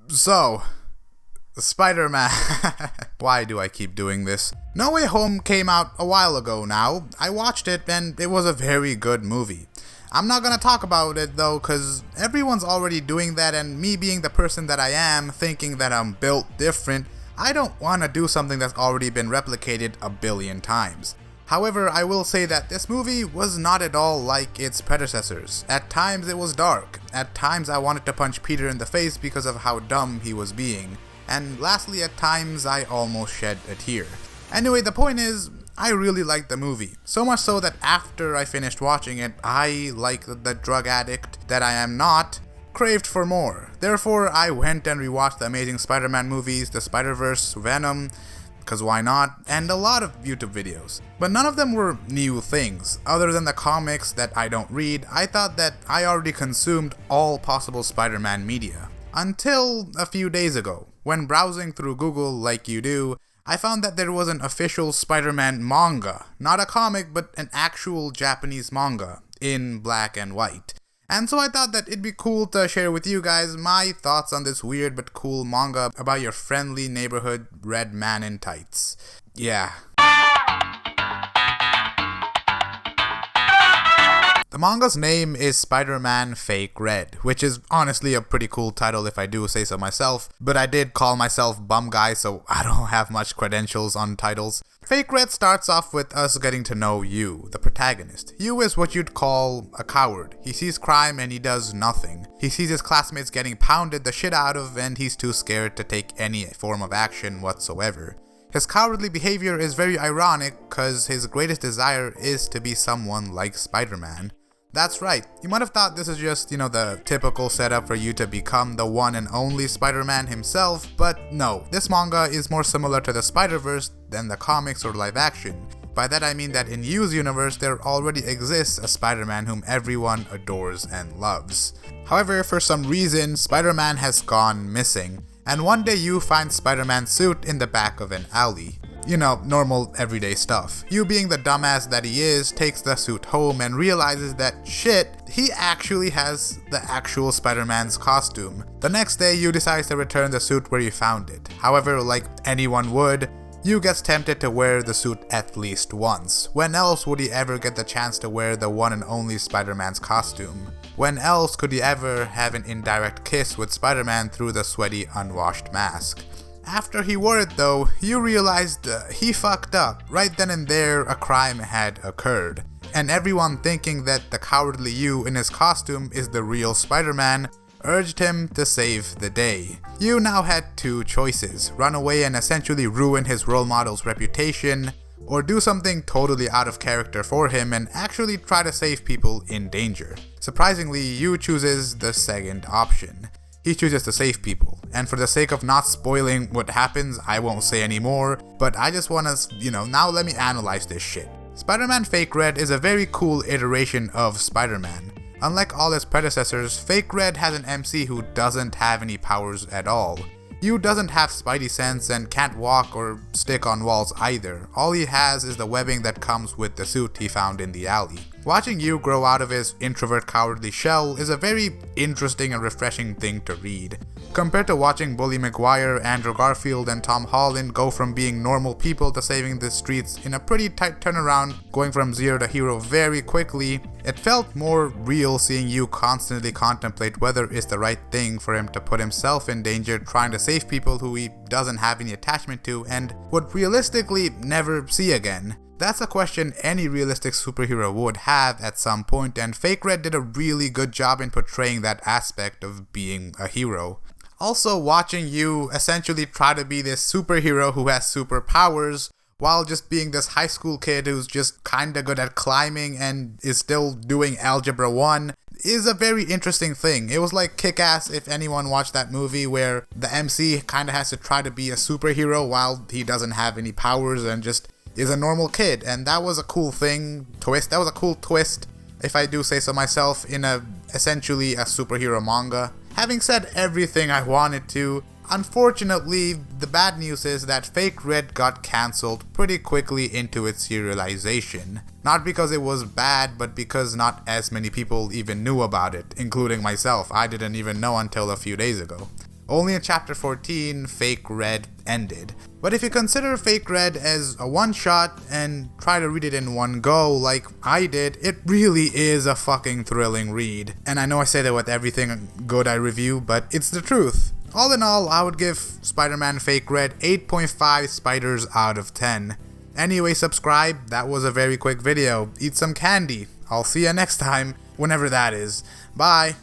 So, Spider-Man. Why do I keep doing this? No Way Home came out a while ago now. I watched it and it was a very good movie. I'm not gonna talk about it though, cause everyone's already doing that, and me being the person that I am, thinking that I'm built different, I don't wanna do something that's already been replicated a billion times. However, I will say that this movie was not at all like its predecessors. At times it was dark. At times I wanted to punch Peter in the face because of how dumb he was being. And lastly, at times I almost shed a tear. Anyway, the point is, I really liked the movie. So much so that after I finished watching it, I, like the drug addict that I am not, craved for more. Therefore, I went and rewatched the Amazing Spider-Man movies, the Spider-Verse, Venom, cause why not, and a lot of YouTube videos. But none of them were new things. Other than the comics that I don't read, I thought that I already consumed all possible Spider-Man media. Until a few days ago, when browsing through Google like you do, I found that there was an official Spider-Man manga. Not a comic, but an actual Japanese manga, in black and white. And so I thought that it'd be cool to share with you guys my thoughts on this weird but cool manga about your friendly neighborhood red man in tights. Yeah. The manga's name is Spider-Man Fake Red, which is honestly a pretty cool title if I do say so myself, but I did call myself Bum Guy, so I don't have much credentials on titles. Fake Red starts off with us getting to know Yu, the protagonist. Yu is what you'd call a coward. He sees crime and he does nothing. He sees his classmates getting pounded the shit out of and he's too scared to take any form of action whatsoever. His cowardly behavior is very ironic because his greatest desire is to be someone like Spider-Man. That's right, you might have thought this is just, the typical setup for you to become the one and only Spider-Man himself, but no, this manga is more similar to the Spider-Verse than the comics or live action. By that I mean that in Yu's universe there already exists a Spider-Man whom everyone adores and loves. However, for some reason, Spider-Man has gone missing, and one day Yu finds Spider-Man's suit in the back of an alley. Normal everyday stuff. Yu, being the dumbass that he is, takes the suit home and realizes that shit, he actually has the actual Spider-Man's costume. The next day, Yu decides to return the suit where he found it. However, like anyone would, Yu gets tempted to wear the suit at least once. When else would he ever get the chance to wear the one and only Spider-Man's costume? When else could he ever have an indirect kiss with Spider-Man through the sweaty, unwashed mask? After he wore it though, Yu realized he fucked up. Right then and there, a crime had occurred. And everyone, thinking that the cowardly Yu in his costume is the real Spider-Man, urged him to save the day. Yu now had two choices: run away and essentially ruin his role model's reputation, or do something totally out of character for him and actually try to save people in danger. Surprisingly, Yu chooses the second option. He chooses to save people, and for the sake of not spoiling what happens, I won't say anymore, but I just wanna, now let me analyze this shit. Spider-Man Fake Red is a very cool iteration of Spider-Man. Unlike all his predecessors, Fake Red has an MC who doesn't have any powers at all. Yu doesn't have spidey sense and can't walk or stick on walls either. All he has is the webbing that comes with the suit he found in the alley. Watching Yu grow out of his introvert cowardly shell is a very interesting and refreshing thing to read. Compared to watching Bully Maguire, Andrew Garfield, and Tom Holland go from being normal people to saving the streets in a pretty tight turnaround, going from zero to hero very quickly, it felt more real seeing Yu constantly contemplate whether it's the right thing for him to put himself in danger trying to save people who he doesn't have any attachment to and would realistically never see again. That's a question any realistic superhero would have at some point, and Fake Red did a really good job in portraying that aspect of being a hero. Also, watching Yu essentially try to be this superhero who has superpowers while just being this high school kid who's just kinda good at climbing and is still doing Algebra 1 is a very interesting thing. It was like Kick-Ass if anyone watched that movie where the MC kinda has to try to be a superhero while he doesn't have any powers and just is a normal kid, and that was a cool twist, if I do say so myself, in essentially a superhero manga. Having said everything I wanted to, unfortunately, the bad news is that Fake Red got cancelled pretty quickly into its serialization. Not because it was bad, but because not as many people even knew about it, including myself. I didn't even know until a few days ago. Only in chapter 14, Fake Red ended. But if you consider Fake Red as a one-shot and try to read it in one go like I did, it really is a fucking thrilling read. And I know I say that with everything good I review, but it's the truth. All in all, I would give Spider-Man Fake Red 8.5 spiders out of 10. Anyway, subscribe. That was a very quick video. Eat some candy. I'll see you next time, whenever that is. Bye.